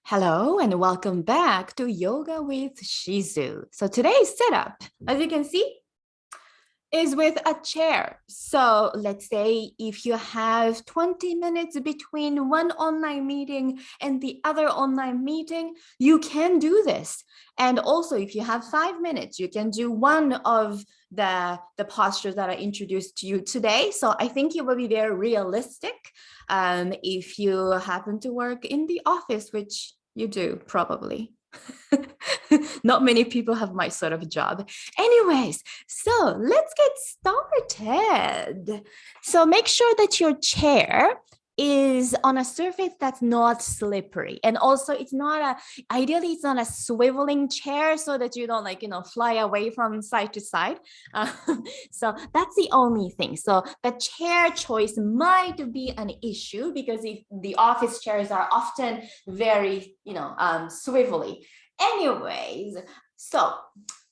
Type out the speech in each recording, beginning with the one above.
Hello and welcome back to Yoga with Shizu. So today's setup, as you can see, is with a chair. So let's say if you have 20 minutes between one online meeting and the other online meeting, you can do this. And also if you have 5 minutes, you can do one of the postures that I introduced to you today. So I think it will be very realistic if you happen to work in the office, which you do probably. Not many people have my sort of job. Anyways, so let's get started. So make sure that your chair is on a surface that's not slippery. And also ideally it's not a swiveling chair so that you don't fly away from side to side. So that's the only thing. So the chair choice might be an issue because if the office chairs are often very, swivelly. Anyways, so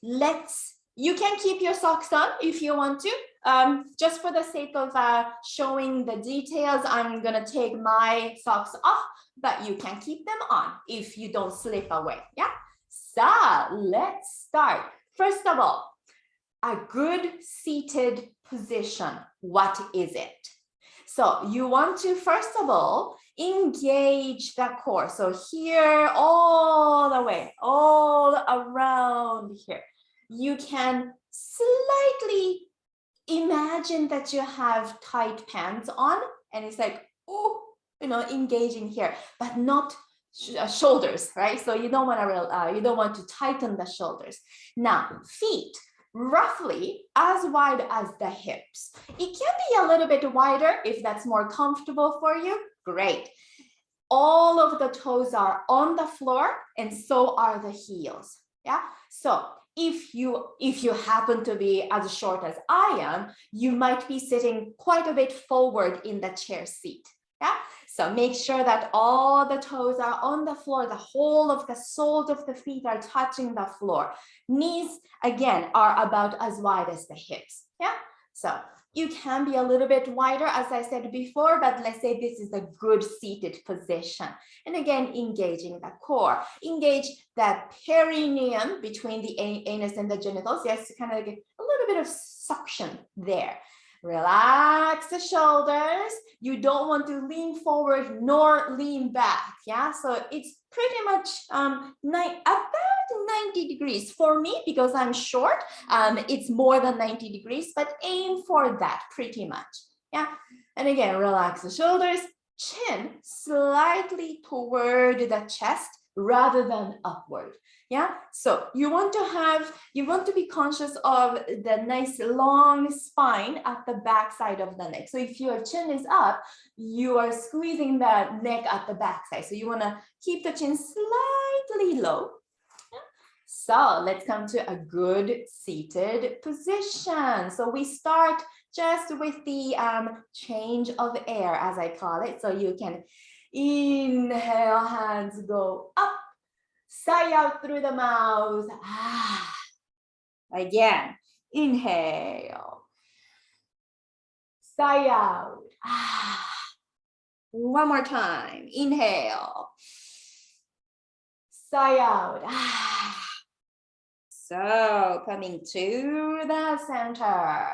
you can keep your socks on if you want to. Just for the sake of showing the details, I'm gonna take my socks off, but you can keep them on if you don't slip away, yeah? So let's start. First of all, a good seated position, what is it? So you want to, first of all, engage the core. So here, all the way, all around here. You can slightly imagine that you have tight pants on and it's like, oh, engaging here, but not shoulders, right? So you don't want to tighten the shoulders. Now, feet roughly as wide as the hips. It can be a little bit wider if that's more comfortable for you. Great. All of the toes are on the floor and so are the heels. Yeah. So if you happen to be as short as I am, you might be sitting quite a bit forward in the chair seat. Yeah. So make sure that all the toes are on the floor. The whole of the soles of the feet are touching the floor. Knees, again, are about as wide as the hips. Yeah. So you can be a little bit wider, as I said before, but let's say this is a good seated position. And again, engaging the core. Engage the perineum between the anus and the genitals. Yes, kind of like a little bit of suction there. Relax the shoulders. You don't want to lean forward nor lean back. Yeah, so it's pretty much about 90 degrees for me because I'm short. It's more than 90 degrees, but aim for that pretty much. Yeah, and again, relax the shoulders, chin slightly toward the chest rather than upward. Yeah, so you want to be conscious of the nice long spine at the back side of the neck. So if your chin is up, you are squeezing the neck at the back side. So you want to keep the chin slightly low. Yeah. So let's come to a good seated position. So we start just with the change of air, as I call it. So you can inhale, hands go up. Sigh out through the mouth. Ah. Again, inhale. Sigh out. Ah. One more time. Inhale. Sigh out. Ah. So coming to the center.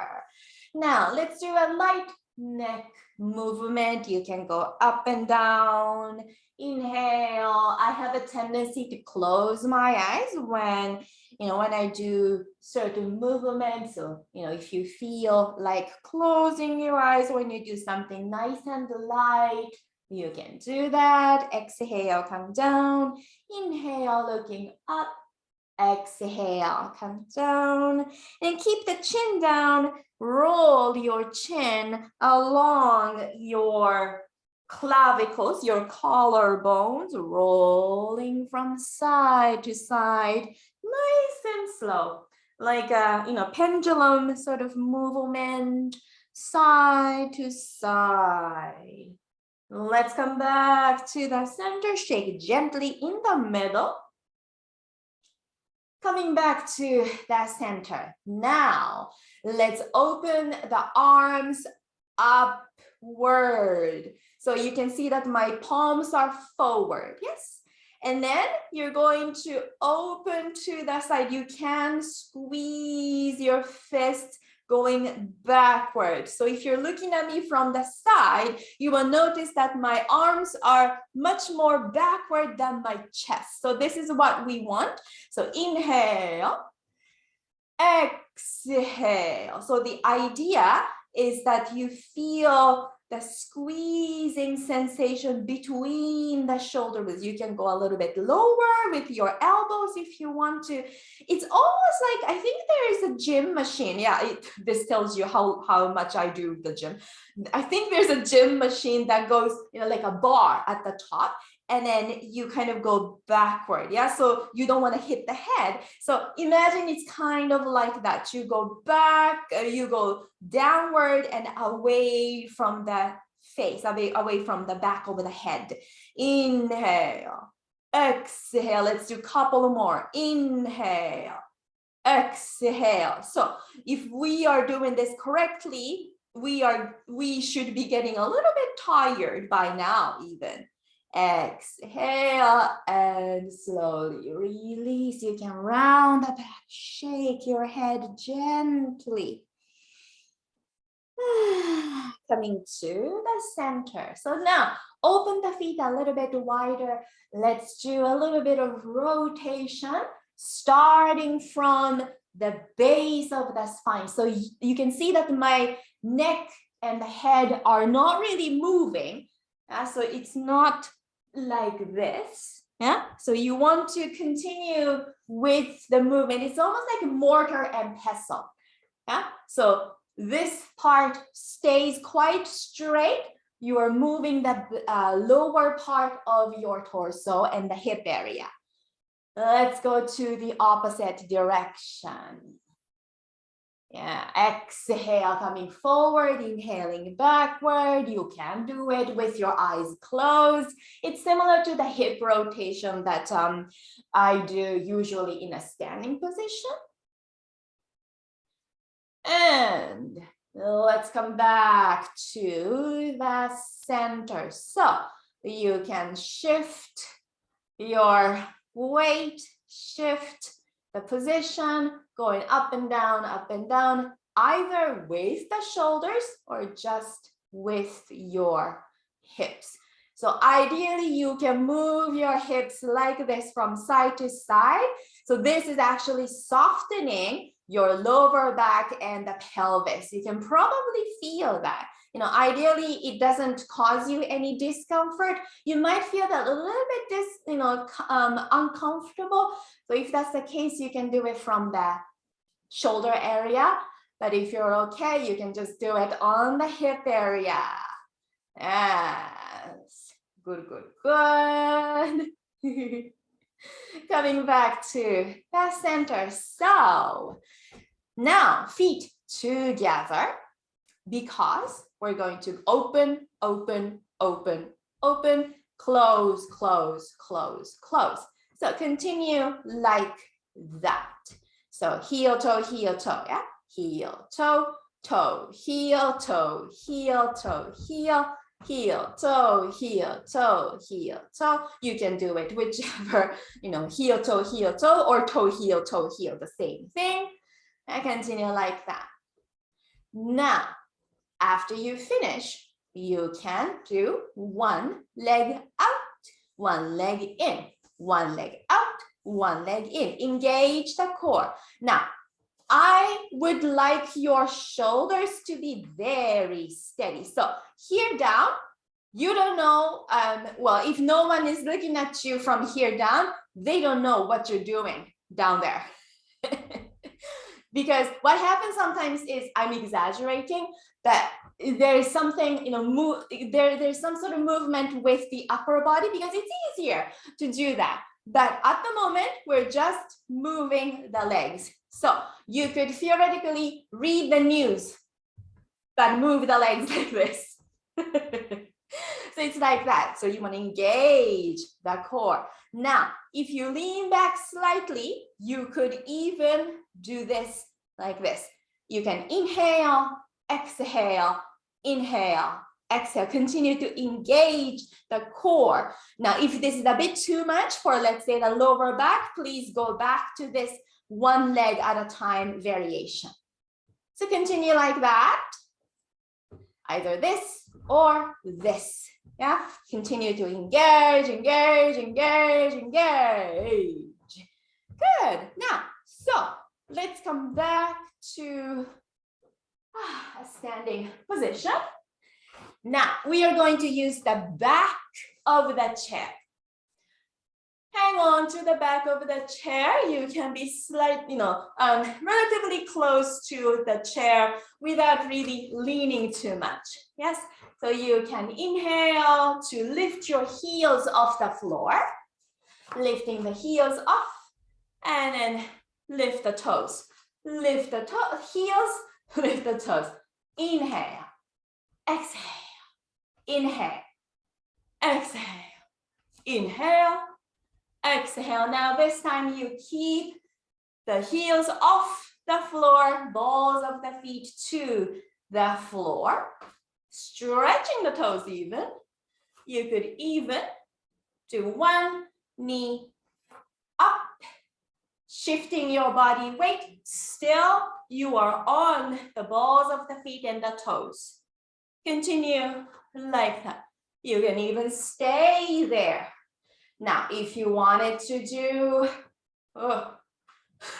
Now let's do a light neck movement. You can go up and down. Inhale. I have a tendency to close my eyes when I do certain movements. So, if you feel like closing your eyes when you do something nice and light, you can do that. Exhale, come down. Inhale, looking up. Exhale, come down and keep the chin down. Roll your chin along your clavicles, your collarbones, rolling from side to side, nice and slow, like a pendulum sort of movement, side to side. Let's come back to the center. Shake gently in the middle. Coming back to the center. Now, let's open the arms upward. So you can see that my palms are forward. Yes. And then you're going to open to the side. You can squeeze your fist going backward. So if you're looking at me from the side, you will notice that my arms are much more backward than my chest. So this is what we want. So inhale, exhale. So the idea is that you feel the squeezing sensation between the shoulders. You can go a little bit lower with your elbows if you want to. It's almost like, I think there is a gym machine. Yeah, this tells you how much I do the gym. I think there's a gym machine that goes, like a bar at the top, and then you kind of go backward. Yeah, so you don't want to hit the head. So imagine it's kind of like that. You go back, you go downward and away from the face, away from the back of the head. Inhale, exhale. Let's do a couple more. Inhale, exhale. So if we are doing this correctly, we should be getting a little bit tired by now even. Exhale and slowly release. You can round the back, shake your head gently. Coming to the center. So now open the feet a little bit wider. Let's do a little bit of rotation, starting from the base of the spine. So you can see that my neck and the head are not really moving. So it's not like this. Yeah, so you want to continue with the movement. It's almost like mortar and pestle. Yeah, so this part stays quite straight. You are moving the lower part of your torso and the hip area. Let's go to the opposite direction. Yeah, exhale, coming forward, inhaling backward. You can do it with your eyes closed. It's similar to the hip rotation that I do usually in a standing position. And let's come back to the center. So you can shift your weight, shift the position, going up and down, either with the shoulders or just with your hips. So ideally, you can move your hips like this from side to side. So this is actually softening your lower back and the pelvis. You can probably feel that. Ideally, it doesn't cause you any discomfort. You might feel that a little bit uncomfortable. So if that's the case, you can do it from the shoulder area. But if you're okay, you can just do it on the hip area. Yes, good. Coming back to the center. So now feet together, because we're going to open, close. So continue like that. So heel, toe, yeah? Heel, toe, heel, toe, heel, toe, heel, toe, heel, toe. You can do it whichever, heel, toe, or toe, heel, the same thing. And continue like that. Now, after you finish, you can do one leg out, one leg in, one leg out, one leg in. Engage the core. Now, I would like your shoulders to be very steady. So here down, you don't know, well, if no one is looking at you from here down, they don't know what you're doing down there. Because what happens sometimes is I'm exaggerating, but there is something, there's some sort of movement with the upper body because it's easier to do that. But at the moment, we're just moving the legs. So you could theoretically read the news, but move the legs like this. So it's like that. So you want to engage the core. Now, if you lean back slightly, you could even do like this. You can inhale, exhale, inhale, exhale. Continue to engage the core. Now, if this is a bit too much for, let's say, the lower back, please go back to this one leg at a time variation. So continue like that. Either this or this. Yeah, continue to engage, engage, engage, engage. Good. Now, so let's come back to a standing position. Now, we are going to use the back of the chair. Hang on to the back of the chair. You can be slightly, relatively close to the chair without really leaning too much. Yes, so you can inhale to lift your heels off the floor, lifting the heels off, and then lift the toes. Lift the heels, lift the toes. Inhale, exhale, inhale, exhale, inhale, exhale. Now this time you keep the heels off the floor, balls of the feet to the floor, stretching the toes even. You could even do one knee up, shifting your body weight. Still, you are on the balls of the feet and the toes. Continue like that. You can even stay there. Now, if you wanted to do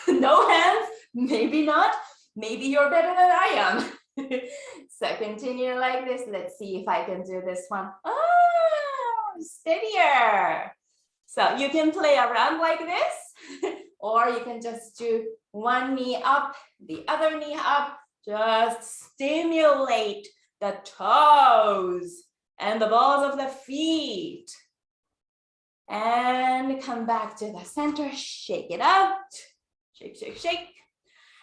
no hands, maybe not. Maybe you're better than I am. So continue like this. Let's see if I can do this one. Oh, steadier. So you can play around like this, or you can just do one knee up, the other knee up. Just stimulate the toes and the balls of the feet. And come back to the center, shake it out, shake, shake, shake.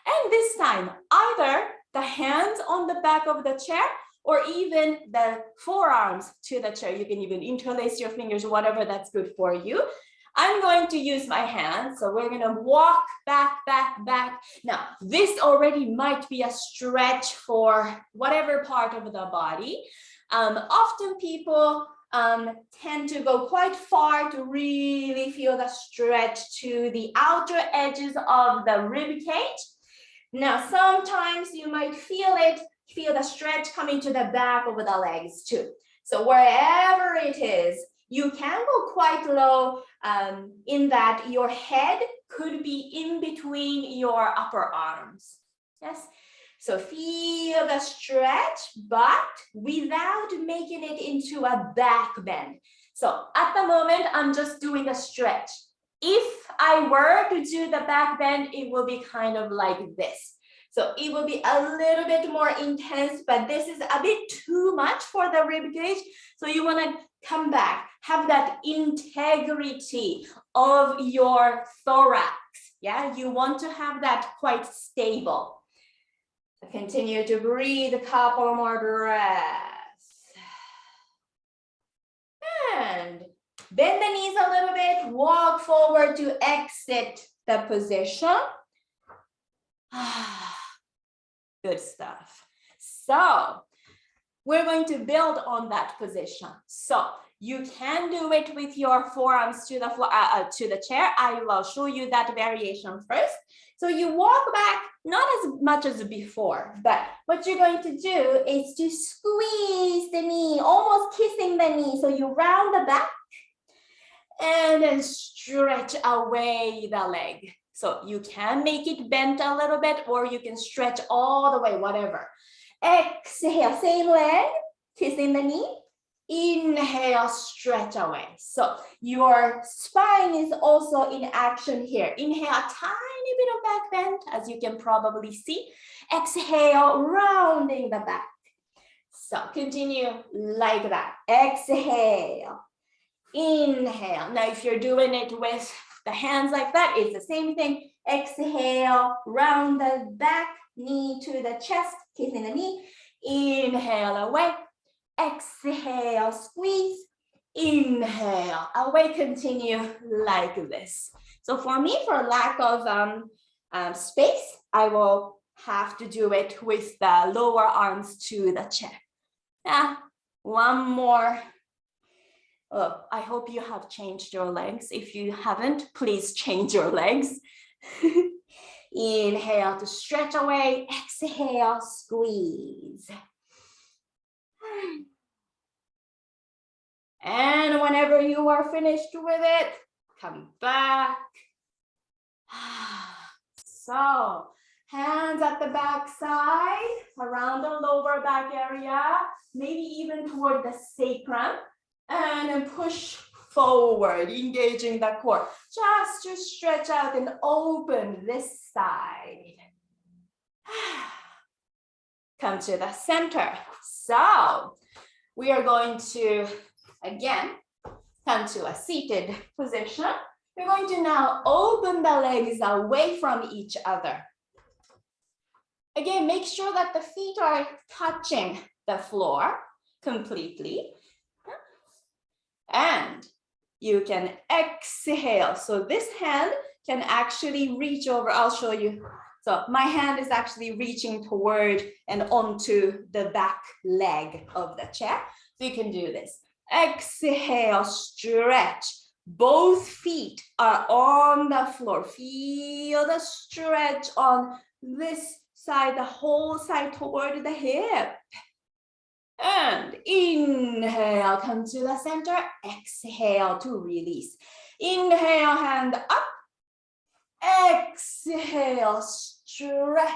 And this time, either the hands on the back of the chair or even the forearms to the chair. You can even interlace your fingers, whatever that's good for you. I'm going to use my hands. So we're gonna walk back, back, back. Now, this already might be a stretch for whatever part of the body. Often people tend to go quite far to really feel the stretch to the outer edges of the rib cage. Now, sometimes you might feel the stretch coming to the back of the legs too. So wherever it is, you can go quite low in that your head could be in between your upper arms. Yes. So feel the stretch, but without making it into a back bend. So at the moment, I'm just doing a stretch. If I were to do the back bend, it will be kind of like this. So it will be a little bit more intense, but this is a bit too much for the rib cage. So you want to come back, have that integrity of your thorax. Yeah, you want to have that quite stable. Continue to breathe a couple more breaths. And bend the knees a little bit, walk forward to exit the position. Good stuff. So we're going to build on that position. So you can do it with your forearms to the floor, to the chair. I will show you that variation first. So you walk back, not as much as before, but what you're going to do is to squeeze the knee, almost kissing the knee. So you round the back and then stretch away the leg. So you can make it bent a little bit, or you can stretch all the way, whatever. Exhale, same leg, kissing the knee. Inhale, stretch away. So your spine is also in action here. Inhale, a tiny bit of back bend, as you can probably see. Exhale, rounding the back. So continue like that. Exhale, inhale. Now, if you're doing it with the hands like that, it's the same thing. Exhale, round the back, knee to the chest, kissing the knee. Inhale away. Exhale, squeeze. Inhale away. Continue like this. So for me, for lack of space, I will have to do it with the lower arms to the chair. One more. Oh, I hope you have changed your legs. If you haven't, please change your legs. Inhale to stretch away. Exhale, squeeze. And whenever you are finished with it, come back. So, hands at the back side, around the lower back area, maybe even toward the sacrum, and then push forward, engaging the core, just to stretch out and open this side. Come to the center. So, we are going to, again, come to a seated position. We're going to now open the legs away from each other. Again, make sure that the feet are touching the floor completely. And you can exhale. So this hand can actually reach over. I'll show you. So my hand is actually reaching toward and onto the back leg of the chair. So you can do this. Exhale, stretch. Both feet are on the floor. Feel the stretch on this side, the whole side toward the hip. And inhale, come to the center. Exhale to release. Inhale, hand up. Exhale, stretch.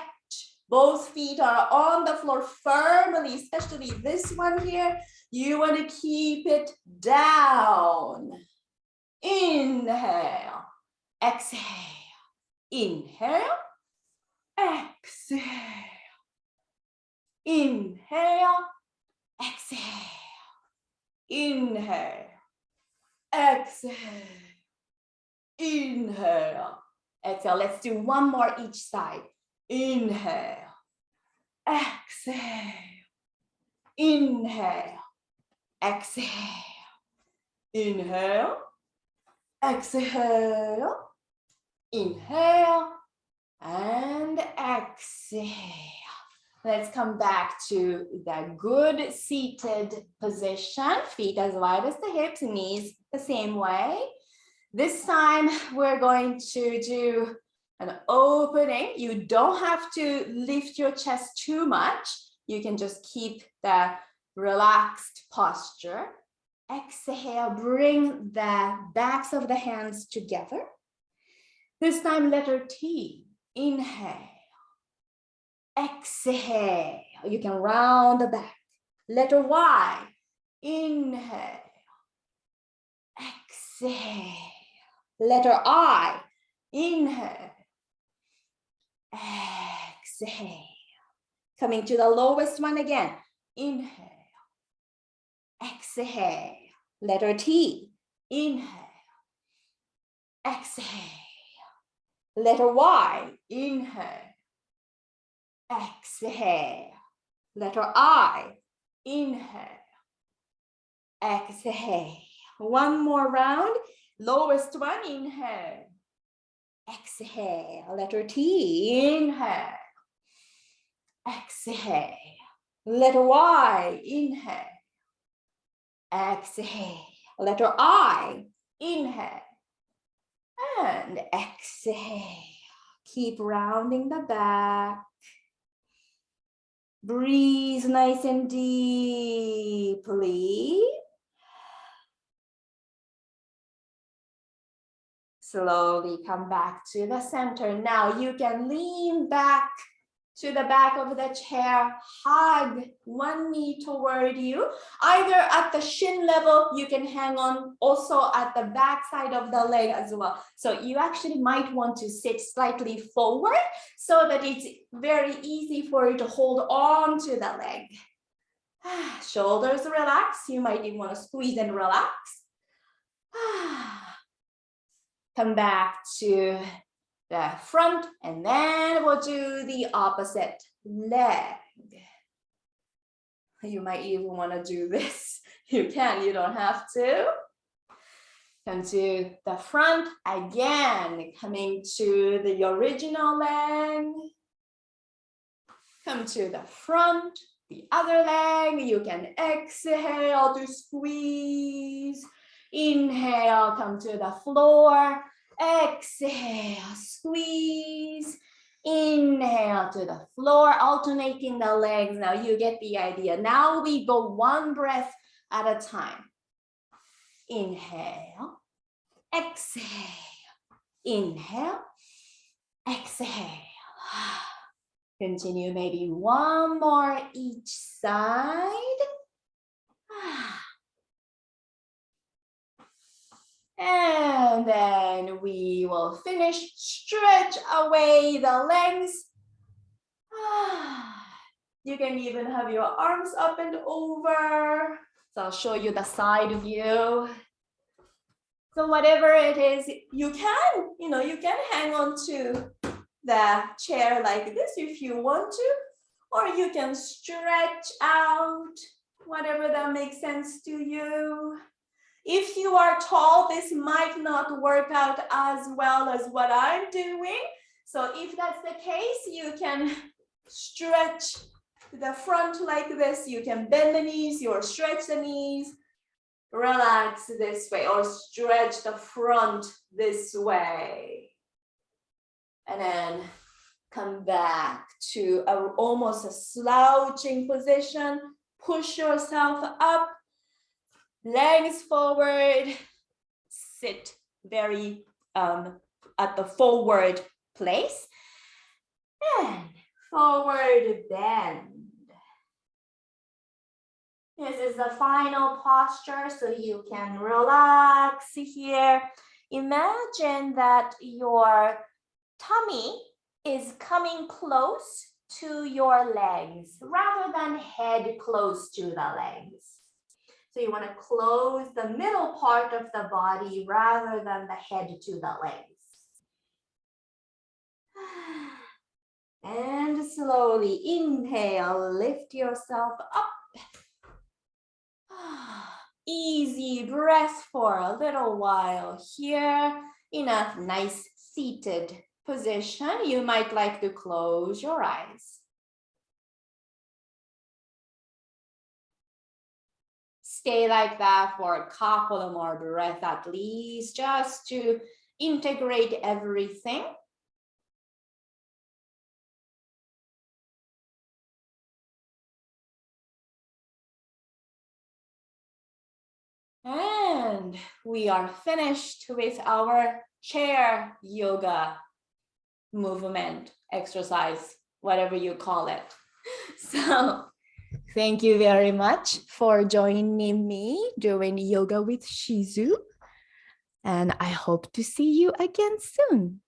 Both feet are on the floor firmly, especially this one here. You want to keep it down. Inhale, exhale, inhale, exhale, inhale, exhale, inhale, exhale, inhale, exhale. Let's do one more each side. Inhale, exhale, inhale, exhale, inhale, exhale, inhale, and exhale. Let's come back to the good seated position. Feet as wide as the hips, knees the same way. This time we're going to do an opening. You don't have to lift your chest too much. You can just keep the relaxed posture. Exhale, bring the backs of the hands together. This time, letter T, inhale. Exhale, you can round the back. Letter Y, inhale. Exhale. Letter I, inhale. Exhale. Coming to the lowest one again. Inhale. Exhale. Letter T. Inhale. Exhale. Letter Y. Inhale. Exhale. Letter I. Inhale. Exhale. One more round. Lowest one. Inhale. Exhale. Letter T. Inhale. Exhale. Letter Y. Inhale. Exhale. Letter I. Inhale. And exhale. Keep rounding the back. Breathe nice and deeply. Slowly come back to the center. Now you can lean back to the back of the chair, hug one knee toward you. Either at the shin level, you can hang on also at the back side of the leg as well. So you actually might want to sit slightly forward so that it's very easy for you to hold on to the leg. Shoulders relax. You might even want to squeeze and relax. Come back to the front, and then we'll do the opposite leg. You might even want to do this. You can, you don't have to. Come to the front again, coming to the original leg. Come to the front, The other leg, you can exhale to squeeze. Inhale, come to the floor. Exhale, squeeze. Inhale to the floor, alternating the legs. Now you get the idea. Now we go one breath at a time. Inhale, exhale, inhale, exhale. Continue maybe one more each side. And then we will finish. Stretch away the legs. You can even have your arms up and over. So I'll show you the side view. So whatever it is, you can hang on to the chair like this if you want to, or you can stretch out, whatever that makes sense to you. If you are tall, this might not work out as well as what I'm doing. So if that's the case, you can stretch the front like this. You can bend the knees or stretch the knees. Relax this way or stretch the front this way. And then come back to almost a slouching position. Push yourself up. Legs forward, sit very at the forward place, and forward bend. This is the final posture, so you can relax here. Imagine that your tummy is coming close to your legs rather than head close to the legs. So you want to close the middle part of the body rather than the head to the legs. And slowly inhale, lift yourself up. Easy breath for a little while here in a nice seated position. You might like to close your eyes. Stay like that for a couple of more breaths at least, just to integrate everything. And we are finished with our chair yoga movement, exercise, whatever you call it. So thank you very much for joining me doing yoga with Shizu. And I hope to see you again soon.